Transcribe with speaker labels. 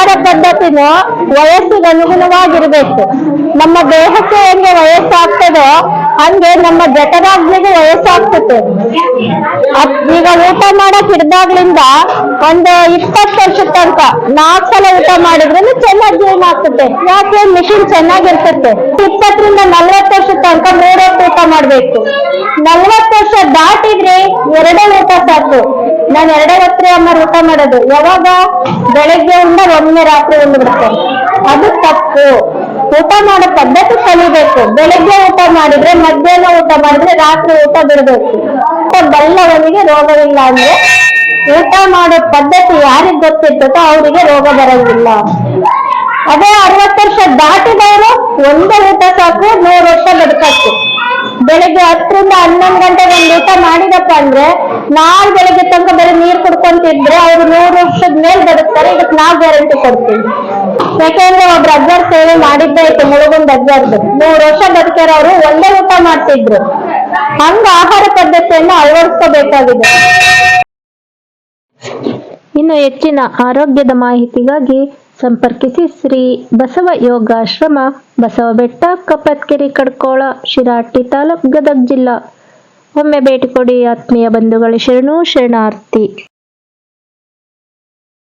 Speaker 1: ಆಹಾರ ಪದ್ಧತಿನೂ ವಯಸ್ಸಿಗೆ ಅನುಗುಣವಾಗಿರ್ಬೇಕು. ನಮ್ಮ ದೇಹಕ್ಕೆ ಹೆಂಗೆ ವಯಸ್ಸಾಗ್ತದೋ ಹಂಗೆ ನಮ್ಮ ಜಠರಾಗ್ನಿಗೆ ವಯಸ್ಸಾಗ್ತದೆ. ಈಗ ಊಟ ಮಾಡಕ್ ಹಿಡ್ದಾಗ್ಲಿಂದ ಒಂದು 20 ವರ್ಷದ ತನಕ 4 ಸಲ ಊಟ ಮಾಡಿದ್ರೂ ಚೆನ್ನಾಗಿ ಜೀವನ ಆಗ್ತದೆ. ಯಾಕೆ ಮಿಷಿನ್ ಚೆನ್ನಾಗಿರ್ತದೆ. 20 ರಿಂದ 40 ವರ್ಷದ ತನಕ 3 ಹೊತ್ತು ಊಟ ಮಾಡ್ಬೇಕು. 40 ವರ್ಷ ದಾಟಿದ್ರೆ 2 ಊಟ ಸಾಕು. ನಾನು 2 ಹೊತ್ತು ಅಮ್ಮ ಊಟ ಮಾಡೋದು. ಯಾವಾಗ? ಬೆಳಗ್ಗೆ ಉಂಡ ಒಮ್ಮೆ ರಾತ್ರಿ ಉಂಡ್ಬಿಡ್ತೇನೆ. ಅದು ತಪ್ಪು. ಊಟ ಮಾಡೋ ಪದ್ಧತಿ ಕಲಿಬೇಕು. ಬೆಳಗ್ಗೆ ಊಟ ಮಾಡಿದ್ರೆ, ಮಧ್ಯಾಹ್ನ ಊಟ ಮಾಡಿದ್ರೆ, ರಾತ್ರಿ ಊಟ ಬಿಡ್ಬೇಕು. ಬಲ್ಲವನಿಗೆ ರೋಗವಿಲ್ಲ ಅಂದ್ರೆ ಊಟ ಮಾಡೋ ಪದ್ಧತಿ ಯಾರಿಗ್ ಗೊತ್ತಿರ್ತದೋ ಅವರಿಗೆ ರೋಗ ಬರೋದಿಲ್ಲ. ಅದೇ 60 ವರ್ಷ ದಾಟಿದವರು ಒಂದೇ ಊಟ ಸಾಕು, 100 ವರ್ಷ ಬದುಕಕ್ಕೆ. ಬೆಳಿಗ್ಗೆ 10 ರಿಂದ 11 ಗಂಟೆಗೆ ಒಂದು ಊಟ ಮಾಡಿದಪ್ಪ ಅಂದ್ರೆ ನಾಳೆ ಬೆಳಿಗ್ಗೆ ತನಕ ಬರೀ ನೀರು ಕುಡ್ಕೊಂತಿದ್ರೆ ಅವ್ರು 100 ವರ್ಷದ ಮೇಲ್ ಬದುಕ್ತಾರೆ. ಇದಕ್ಕೆ ನಾವು ಗ್ಯಾರಂಟಿ ಕೊಡ್ತೀವಿ. ಯಾಕೆಂದ್ರೆ ಒಬ್ರು ಅಜ್ಜಾರ್ ಸೇವೆ ಮಾಡಿದ್ದೇ ಇತ್ತು, ಮುಳುಗುಂದ್ ಅಜ್ಜಾರ್ದು 100 ವರ್ಷ ಬದುಕ್ಯಾರ. ಅವರು ಒಂದೇ ಊಟ ಮಾಡ್ತಿದ್ರು. ಹಂಗ ಆಹಾರ ಪದ್ಧತಿಯನ್ನು ಅಳವಡಿಸಬೇಕಾಗಿದೆ.
Speaker 2: ಇನ್ನು ಹೆಚ್ಚಿನ ಆರೋಗ್ಯದ ಮಾಹಿತಿಗಾಗಿ ಸಂಪರ್ಕಿಸಿ ಶ್ರೀ ಬಸವ ಯೋಗಾಶ್ರಮ, ಬಸವಬೆಟ್ಟ, ಕಪ್ಪತ್ಕೆರೆ, ಕಡ್ಕೋಳ, ಶಿರಾಟಿ ತಾಲೂಕು, ಗದಗ ಜಿಲ್ಲಾ. ಒಮ್ಮೆ ಭೇಟಿ ಕೊಡಿ ಆತ್ಮೀಯ ಬಂಧುಗಳೇ. ಶರಣು ಶರಣಾರ್ಥಿ.